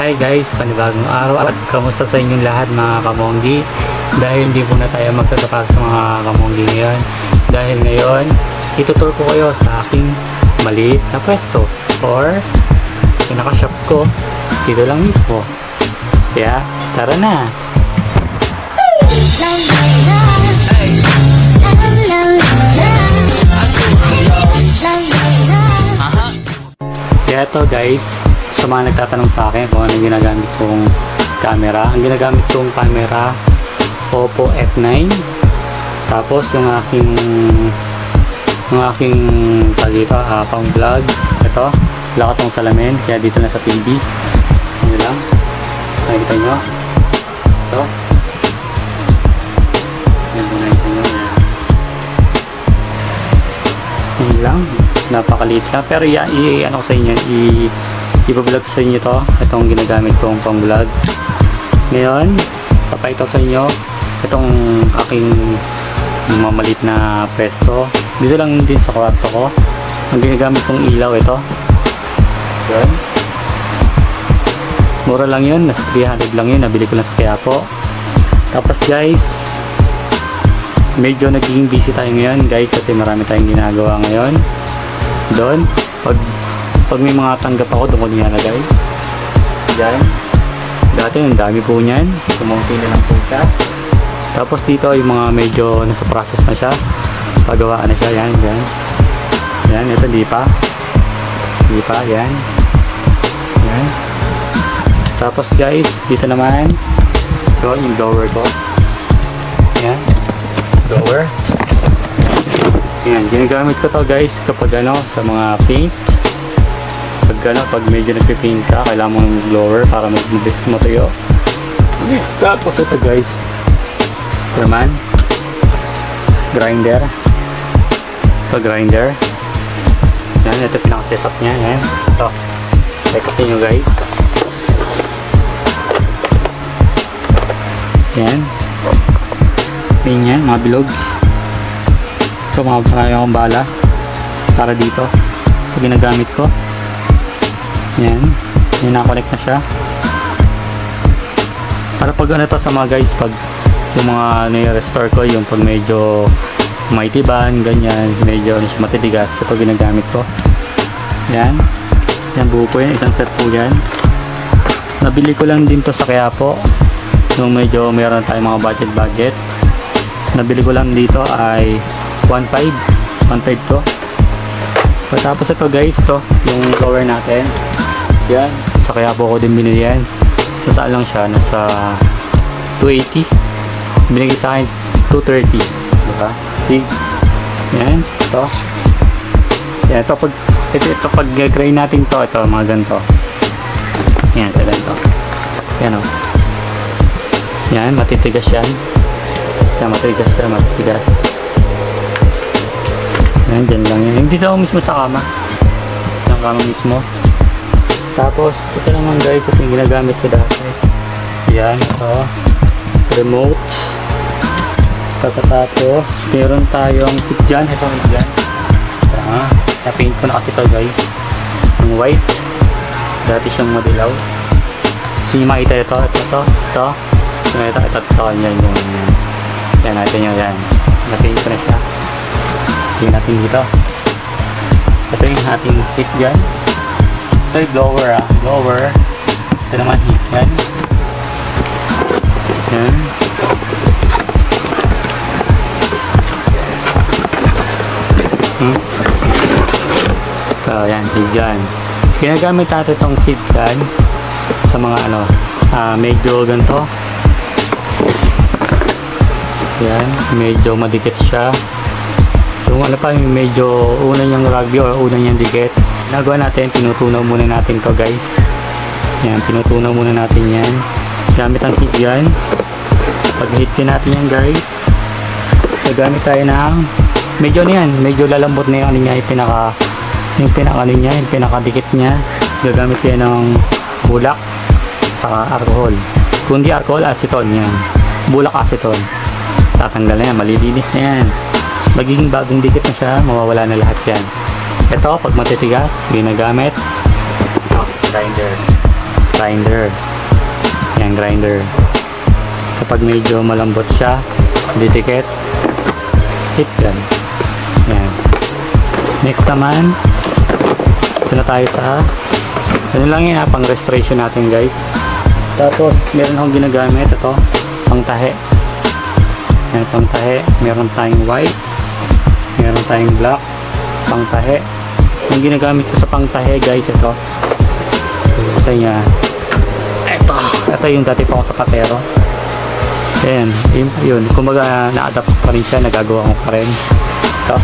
Hi guys, panibagong araw at kamusta sa inyong lahat mga kamonggi. Dahil hindi po na tayo magtatapak sa mga kamonggi ngayon. Dahil ngayon, itutur ko kayo sa aking maliit na pwesto or pinaka-shop ko dito lang mismo. Kaya, tara na! Kaya to guys, sa mga nagtatanong sa akin kung ano ginagamit kong camera. Ang ginagamit kong camera, Oppo F9. Tapos yung aking dito, pang vlog. Ito, lakas ng salamin. Kaya dito na sa TV. Ano lang. Nakikita nyo. Ito. Nakikita nyo. Yan lang. Napakaliit lang. Pero ano ko sa inyo, i-vlog sa inyo to. Itong ginagamit kong pang vlog. Ngayon, papakita sa inyo itong aking mamalit na pwesto. Dito lang din sa kwarto ko. Ang ginagamit kong ilaw ito. Yan. Mura lang yun. Nasa 300 lang yun. Nabili ko lang sa Quiapo. Tapos guys, medyo naging busy tayo ngayon guys kasi marami tayong ginagawa ngayon. Doon, pag may mga tanggap ako, doon ko nilalagay. Yan. Dati, ang dami po niyan. Kumunti na lang po siya. Tapos dito, yung mga medyo nasa process na siya. Pagawaan na siya. Yan, yan. Yan, ito, di pa. Di pa, yan. Yan. Tapos guys, dito naman. Ito, yung blower ko. Yan. Blower. Yan, ginagamit ko to guys kapag sa mga paint. Pag medyo nagpipaint ka, kailangan mong blower para mag-mabilis matuyo. Tapos ito guys, ito naman, grinder. Ito grinder. Yan, ito pinaka-setup niya. Yan, ito. Check kasi nyo guys. Yan. Yan, mga bilog. Ito, marami akong bala para dito. Ito ginagamit ko. Yan. Yan, nakakonect na siya. Para pag to sa mga guys, pag yung mga nai-restore ko, yung pag medyo may tiban, ganyan, medyo matitigas, ito ginagamit ko. Yan. Yan, buo po yan. Isang set po yan. Nabili ko lang din to sa Quiapo. Nung medyo meron tayong mga budget. Nabili ko lang dito ay 1.5 to. Tapos ito guys, ito yung blower natin. Yan, sa Quiapo ko din binili yan. Saan lang siya, nasa 280. Binigay sa akin 230, diba? Yan, ito. Yan, ito pag grind natin to, ito mga ganito. Yan, sa ganito. Yan o. Yan, matitigas yan. Yan, matitigas. Yan, dyan lang yan. Hindi daw mismo sa kama. Sa kama mismo. Tapos, ito naman guys, ito yung ginagamit ko dati. Yan, ito. Remote. Tapos, meron tayong tip dyan. Ito dyan. Na-paint ko na kasi ito guys. Yung white. Dati siyang madilaw. Gusto nyo makita ito. Ito. Yan yung yan natin yun. Yan. Na-paint ko na siya. Tingnan natin dito. Ito yung ating heat gun. Ito yung blower blower. Ito naman heat gun. Yan. So yan, heat gun. Ginagamit natin itong heat gun sa mga medyo ganito. Yan, medyo madikit siya. Kung medyo una niyang rugby o una niyang dikit, nagawa natin, tinutunaw muna natin to guys. Yan, tinutunaw muna natin yan gamit ang heat gun. Pag hit natin yan guys, gagamit tayo ng medyo lalambot na yung yung pinakadikit niya. Gagamit tayo ng bulak saka alcohol. Kundi alcohol, aceton yan. Bulak aceton. Tatanggal na yan, malilinis na yan. Magiging bagong dikit na siya, mawawala na lahat yan. Ito, pag matitigas, ginagamit grinder. grinder. Yan, grinder. Kapag medyo malambot siya, didikit, hit gun. Yan. Next naman, ito na tayo sa ano lang yun, pang restoration natin guys. Tapos meron akong ginagamit ito, pang tahe. Yan, pang tahe. Meron tayong white, meron tayong black, pang tahe. Yung ginagamit ko sa pang tahe guys, ito sa niya, ito yung dati pa ako sa patero. Ayan, yun, kumbaga na-adapt pa rin siya, nagagawa ko pa rin ito.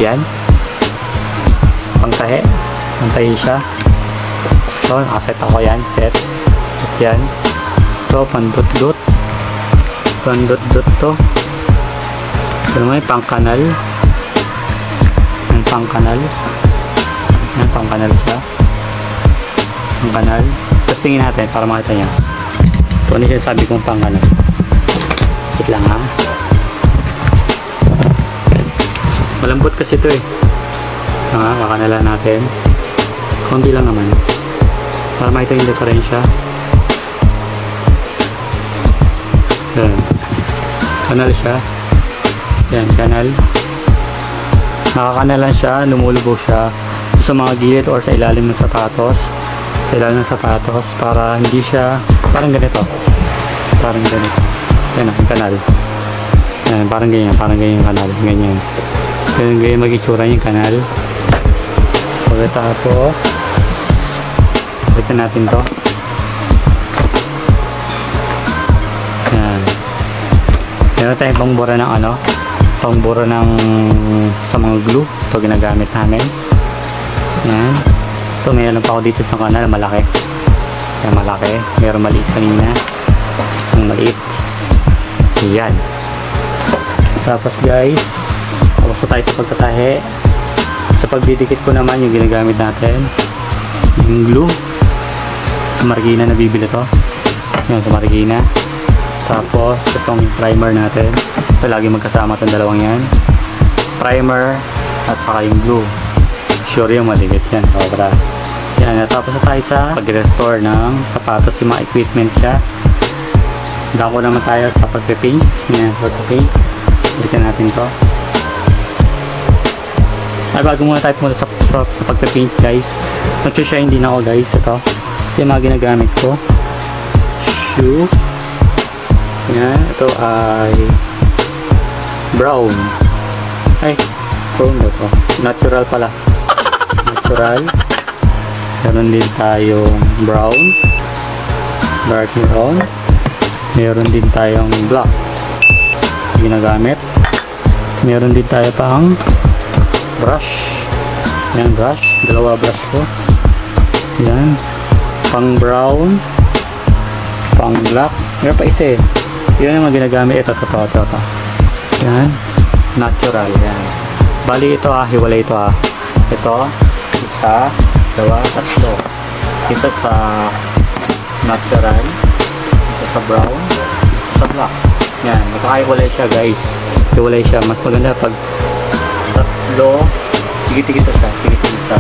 Yan, pang tahe, pang tahe siya. So, nakaset ako yan, set yan. So, pandot-dot to. So, naman pang kanal. Yan, pang kanal. Yan, pang kanal siya. Pang kanal. Tapos tingin natin para makita niya. Ito ano siya sabi kong pang kanal. Wait lang ha. Malambot kasi ito eh. Kakanalan natin. Konti lang naman. Para makita yung diferensya. Yan. Kanal siya. Yan, kanal. Nakakanalan siya, lumulubog siya sa mga gilid or sa ilalim ng sapatos. Sa ilalim ng sapatos para hindi siya, parang ganito. Parang ganito. Yan, yung kanal. Yan, parang ganyan yung kanal. Ganyan. Ganyan mag-itsura yung kanal. Pagkatapos, balikan natin to. Yan. Meron tayong pangbura ng pangbura ng sa mga glue. Ito ginagamit namin. Yan. Ito meron pa ako dito sa kanal, malaki. Yan, malaki. Meron maliit kanina. Ang maliit. Yan. Tapos guys, tapos tayo sa pagtatahe. Sa pagdidikit ko naman yung ginagamit natin, yung glue. Sa Marikina nabibili to. Yan, sa Marikina. Tapos itong primer natin. Ito lagi magkasama itong dalawang yan. Primer at saka yung glue. Sure yung maligit yan. Sobra. Yan. Tapos na tayo sa pag-restore ng sapatos, yung mga equipment siya. Dako naman tayo sa pag-paint. Yan, pag-paint. Balikan natin to. Ay, bago muna tayo pumunta sa pag-paint guys. Nag-shine din ako guys. Ito yung mga ginagamit ko. Shoe. Yan, ito ay brown. Ay, brown ba ito? Natural pala. Natural. Meron din tayong brown. Dark brown. Meron din tayong black. Ginagamit. Meron din tayo pang brush. Yan, brush. Dalawa brush ko. Yan. Pang brown. Pang black. Meron pa isa eh. Yun yung mga ginagamit. Ito. Yan. Natural. Yan. Bali ito hiwalay ito Ito. Isa. Dalawa. Tatlo. Isa sa natural. Isa sa brown. Isa sa black. Yan. Magkakahiwalay siya guys. Hiwalay siya. Mas maganda pag tatlo. Tigit-tigisa siya. Tigit-tigisa.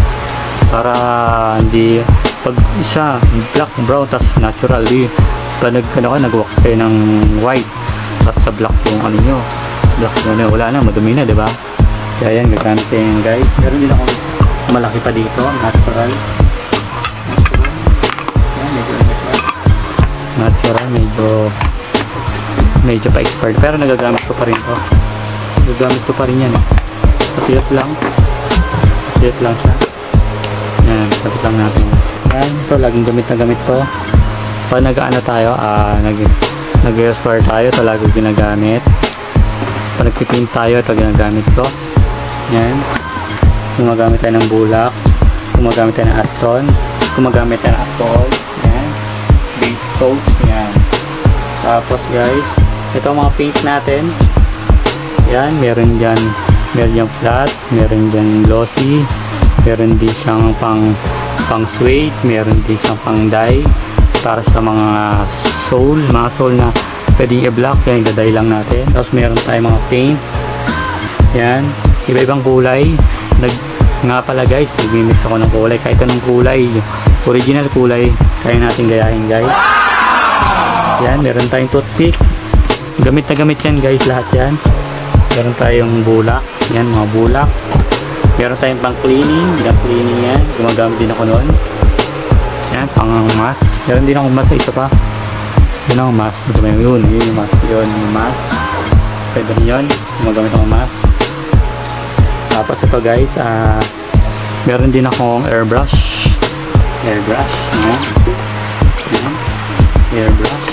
Para hindi pag isa black, brown, tas natural. Pag nag-wax kayo ng white, tas sa black yung ano nyo, black nyo, wala na, madumi na, diba? Kaya yan, gagamit yan guys. Meron din akong malaki pa dito, natural. Yan, natural, medyo pa expired, pero nagagamit ko pa rin to. Nagagamit ko pa rin yan. Sapiyot lang siya. Yan, sapit lang natin. Yan, ito, laging gamit to. Pag nag-ano tayo, nag-restore tayo, ito lagi ginagamit. Pag nag-paint tayo, ito ginagamit ko. Yan. Gumagamit tayo ng bulak. Gumagamit tayo ng aston. Gumagamit tayo ng apple. Yan. Base coat. Yan. Tapos guys, ito mga paint natin. Yan, meron dyan flat, meron dyan glossy, meron din siyang pang suede, meron din siyang pang dye. Para sa mga sole na pwedeng i-block, yan i-dye lang natin. Tapos meron tayong mga paint. Yan, iba-ibang kulay. Nga pala guys, nag-mix ako ng kulay. Kahit anong kulay, original kulay. Kaya natin gayahin guys. Yan, meron tayong toothpick. Gamit na gamit yan guys, lahat yan. Meron tayong bulak. Yan, mga bulak. Meron tayong pang cleaning. Bilang cleaning yan. Gumagamit din ako noon. Yan, pang mask. Meron din akong mask sa isa pa. Yun ang mask. Ito ba yun? Yun yung mask. Yun yung mask. Pwede rin yun. Gumagamit akong mask. Tapos ito guys, meron din akong airbrush. Airbrush. Yan. Yan. Airbrush.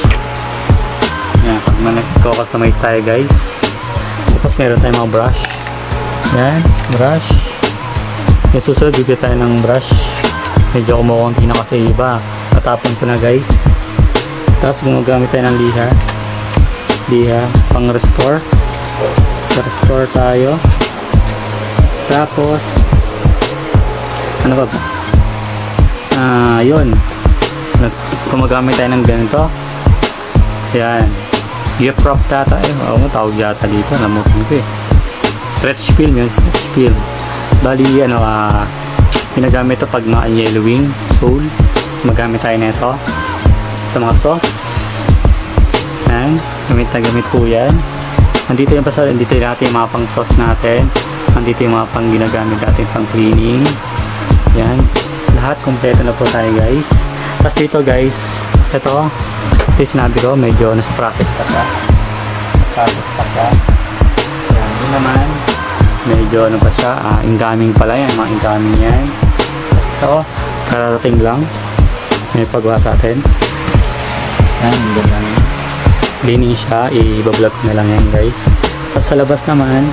Yan. Pag nag-customize tayo guys. Tapos meron tayong mga brush. Yan. Brush. Yung susunod, bibili tayo ng brush. Medyo kumukunti na kasi iba. Tatapon ko na guys. Tapos gumagamit tayo ng liha. Liha. Pang restore. Restore tayo. Tapos ano ba ba? Yun. Gumagamit tayo ng ganito. Yan. Gear prop data. Oo, tawag yata dito. Namutin ko eh. Stretch film yun. Stretch film. Bali, ginagamit ito pag mga yellowing sole. Magamit tayo nito sa mga sauce. Yan. Gamit na gamit po yan. Nandito yung pasal. Nandito natin yung mga pang sauce natin. Nandito yung mga pang ginagamit natin pang cleaning. Yan. Lahat kompleto na po tayo guys. Tapos dito guys, ito sinabi ko, medyo nasa process pa siya. Process pa siya. Yan. Yun naman, medyo ano pa siya, incoming pala yan. Mga incoming yan. Ito, kararating lang. May pagawa sa atin. Yan, hindi lang yan. Cleaning siya, i-vlog ko na lang yan guys. Tapos sa labas naman,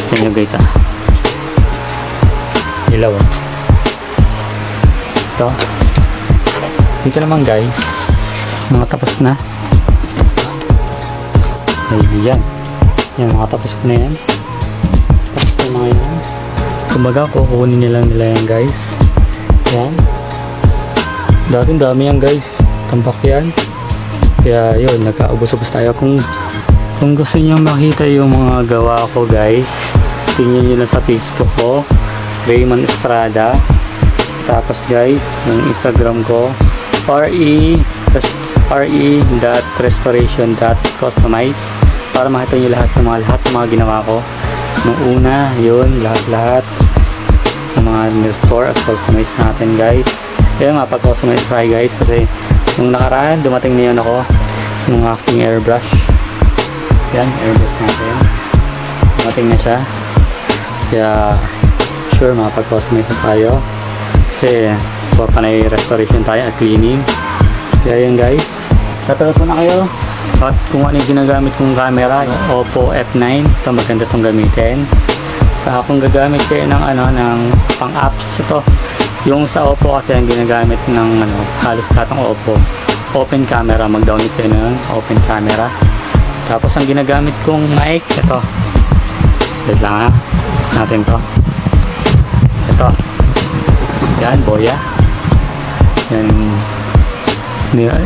sa inyo guys ilaw ito dito naman guys mga tapos na maybe yan mga tapos ko na yan tapos na mga yan kumbaga kukunin nila yan guys yan dating dami yan guys tambak yan kaya yun nagkaubos-ubos tayo kung gusto niyo makita yung mga gawa ko guys, tingnan nyo lang sa Facebook ko, Raymond Estrada. Tapos guys, yung Instagram ko, re.restoration.customize para makita nyo lahat ng mga ginawa ko. Nung una, yun, lahat ng mga restore at customize natin guys. Kaya nga, pag-customize try guys, kasi nung nakaraan, dumating na yun ako ng aking airbrush. Yan, airbrush natin. Dumating na siya. Kaya, sure, makapag-customize na tayo. Kasi, panay restoration tayo at cleaning. Kaya yun guys. Tatawag ko na kayo. At kung ano yung ginagamit kong camera, yung Oppo F9. Ito, maganda itong gamitin. Sa akong gagamit kayo ng, ng pang-apps ito. Yung sa Oppo kasi ang ginagamit ng, halos katong Oppo. Open camera. Mag-download kayo ng open camera. Tapos ang ginagamit kong mic, ito. Wait lang natin to. Ito. Yan, Boya. Yan.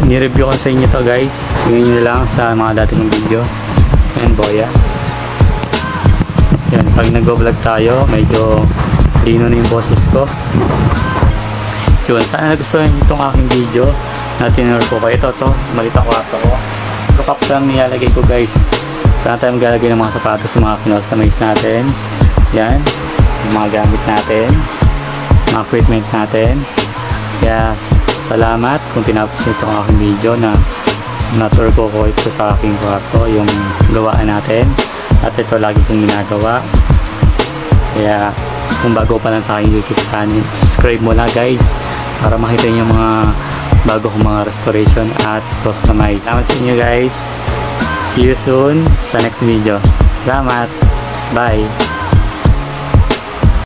Ni-review ko sa inyo to guys. Tingnan nyo lang sa mga dating video. Yan, Boya. Yan, pag nag-vlog tayo, medyo lino na yung boses ko. Yun, sana nagustuhan nyo itong aking video. Natinur ko kayo. Ito, malita kwarto ko. Look up lang nilalagay ko guys. Saan tayo maglalagay ng mga sapatos sa mga customize natin. Yan. Yung mga gamit natin. Mga equipment natin. Kaya salamat kung tinapos nyo itong aking video na na-tour ko ito sa aking kwarto. Yung gawaan natin. At ito lagi kong ginagawa. Kaya kung bago pa lang sa aking YouTube channel, subscribe mo na guys. Para makita nyo mga bago kong mga restoration at customize. Salamat sa inyo guys. See you soon sa next video. Salamat. Bye.